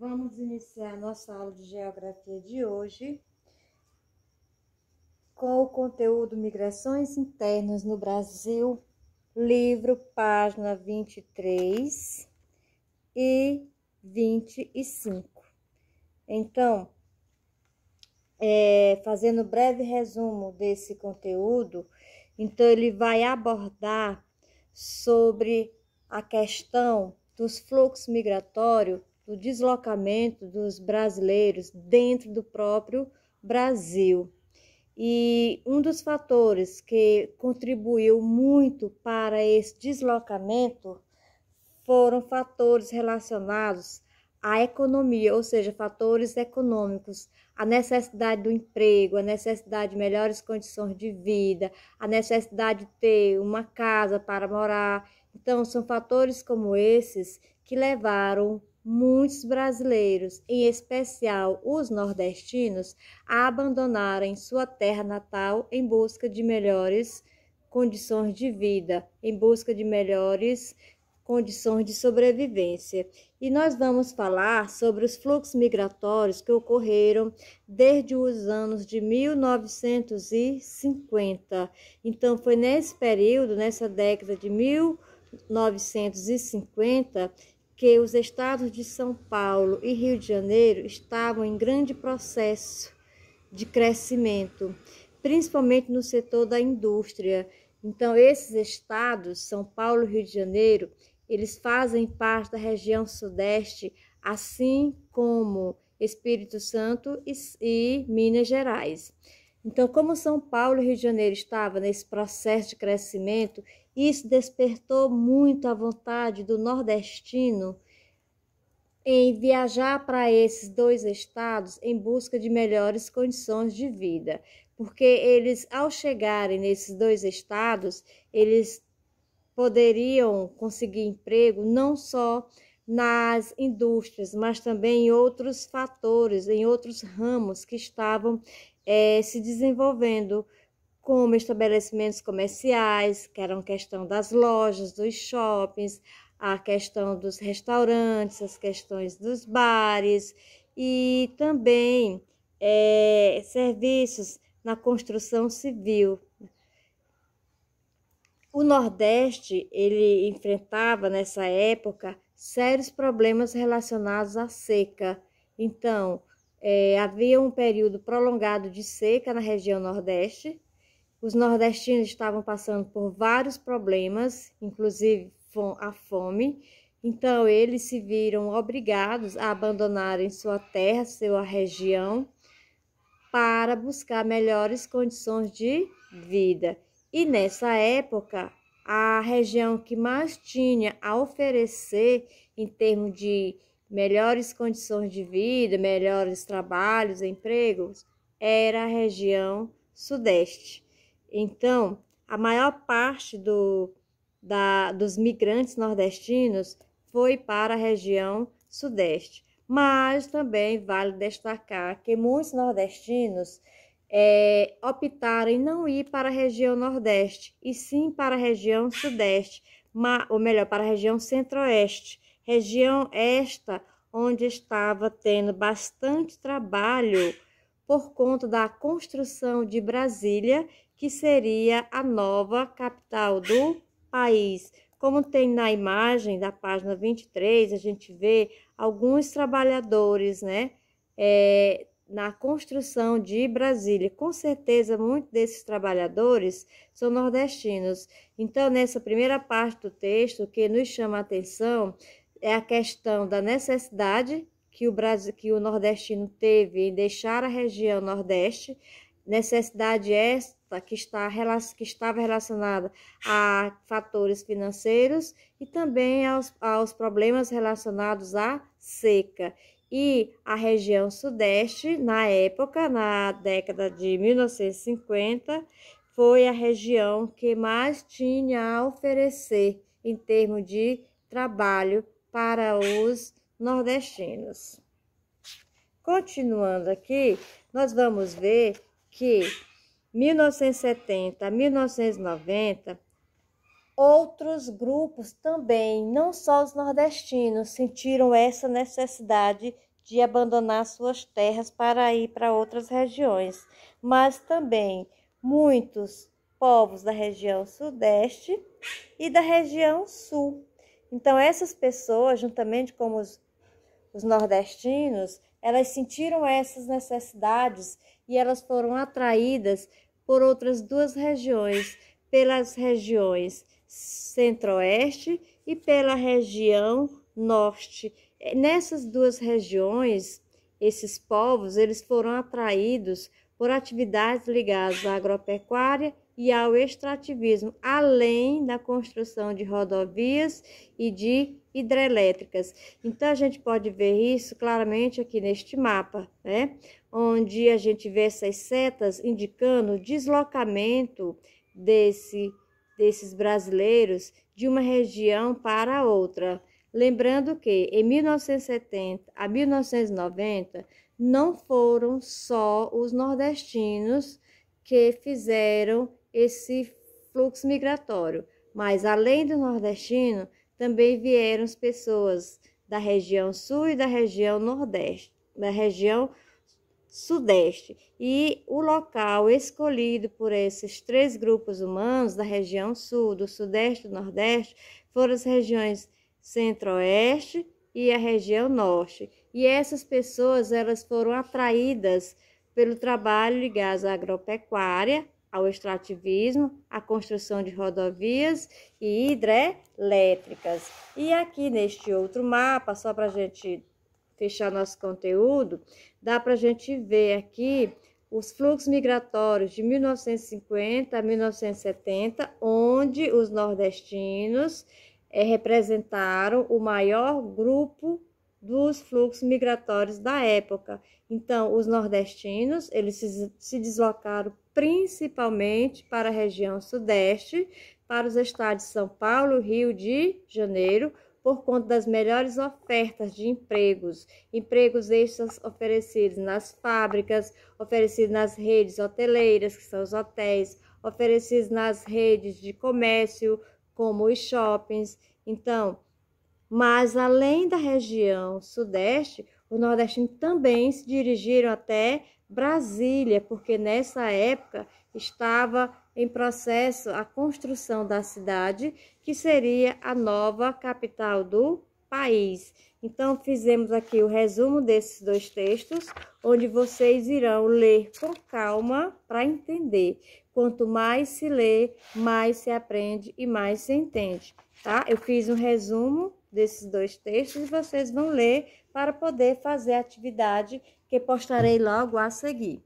Vamos iniciar nossa aula de geografia de hoje com o conteúdo Migrações Internas no Brasil, livro, página 23 e 25. Então, fazendo um breve resumo desse conteúdo, então ele vai abordar sobre a questão dos fluxos migratórios, do deslocamento dos brasileiros dentro do próprio Brasil. E um dos fatores que contribuiu muito para esse deslocamento foram fatores relacionados à economia, ou seja, fatores econômicos, a necessidade do emprego, a necessidade de melhores condições de vida, a necessidade de ter uma casa para morar. Então, são fatores como esses que levaram muitos brasileiros, em especial os nordestinos, a abandonarem sua terra natal em busca de melhores condições de vida, em busca de melhores condições de sobrevivência. E nós vamos falar sobre os fluxos migratórios que ocorreram desde os anos de 1950. Então, foi nesse período, nessa década de 1950, que os estados de São Paulo e Rio de Janeiro estavam em grande processo de crescimento, principalmente no setor da indústria. Então, esses estados, São Paulo e Rio de Janeiro, eles fazem parte da região sudeste, assim como Espírito Santo e Minas Gerais. Então, como São Paulo e Rio de Janeiro estavam nesse processo de crescimento, isso despertou muito a vontade do nordestino em viajar para esses dois estados em busca de melhores condições de vida, porque eles, ao chegarem nesses dois estados, eles poderiam conseguir emprego não só nas indústrias, mas também em outros fatores, em outros ramos que estavam se desenvolvendo, como estabelecimentos comerciais, que eram questão das lojas, dos shoppings, a questão dos restaurantes, as questões dos bares e também serviços na construção civil. O Nordeste, ele enfrentava nessa época sérios problemas relacionados à seca. Então, havia um período prolongado de seca na região Nordeste. Os nordestinos estavam passando por vários problemas, inclusive a fome. Então, eles se viram obrigados a abandonarem sua terra, sua região, para buscar melhores condições de vida. E nessa época, a região que mais tinha a oferecer em termos de melhores condições de vida, melhores trabalhos, empregos, era a região sudeste. Então, a maior parte dos migrantes nordestinos foi para a região sudeste. Mas também vale destacar que muitos nordestinos optaram em não ir para a região nordeste, e sim para a região sudeste, ou melhor, para a região centro-oeste. Região esta onde estava tendo bastante trabalho por conta da construção de Brasília, que seria a nova capital do país. Como tem na imagem da página 23, a gente vê alguns trabalhadores, né, na construção de Brasília. Com certeza, muitos desses trabalhadores são nordestinos. Então, nessa primeira parte do texto, o que nos chama a atenção é a questão da necessidade que o nordestino teve em deixar a região Nordeste, necessidade esta que estava relacionada a fatores financeiros e também aos problemas relacionados à seca. E a região sudeste, na época, na década de 1950, foi a região que mais tinha a oferecer em termos de trabalho para os nordestinos. Continuando aqui, nós vamos ver que 1970 a 1990, outros grupos também, não só os nordestinos, sentiram essa necessidade de abandonar suas terras para ir para outras regiões, mas também muitos povos da região sudeste e da região sul. Então, essas pessoas, juntamente com os nordestinos, elas sentiram essas necessidades e elas foram atraídas por outras duas regiões, pelas regiões centro-oeste e pela região norte. Nessas duas regiões, esses povos eles foram atraídos por atividades ligadas à agropecuária e ao extrativismo, além da construção de rodovias e de hidrelétricas. Então, a gente pode ver isso claramente aqui neste mapa, né? Onde a gente vê essas setas indicando o deslocamento desses brasileiros de uma região para outra. Lembrando que em 1970 a 1990 não foram só os nordestinos que fizeram esse fluxo migratório, mas além do nordestino, também vieram as pessoas da região sul e da região nordeste, da região sudeste. E o local escolhido por esses três grupos humanos, da região sul, do sudeste e do nordeste, foram as regiões centro-oeste e a região norte. E essas pessoas, elas foram atraídas pelo trabalho ligado à agropecuária, ao extrativismo, à construção de rodovias e hidrelétricas. E aqui neste outro mapa, só para a gente fechar nosso conteúdo, dá para a gente ver aqui os fluxos migratórios de 1950 a 1970, onde os nordestinos representaram o maior grupo dos fluxos migratórios da época. Então, os nordestinos, eles se deslocaram principalmente para a região sudeste, para os estados de São Paulo, Rio de Janeiro, por conta das melhores ofertas de empregos extras oferecidos nas fábricas, oferecidos nas redes hoteleiras, que são os hotéis, oferecidos nas redes de comércio, como os shoppings. Então, mas além da região sudeste, os nordestinos também se dirigiram até Brasília, porque nessa época estava em processo a construção da cidade, que seria a nova capital do país. Então, fizemos aqui o resumo desses dois textos, onde vocês irão ler com calma para entender. Quanto mais se lê, mais se aprende e mais se entende, tá? Eu fiz um resumo desses dois textos e vocês vão ler para poder fazer a atividade que postarei logo a seguir.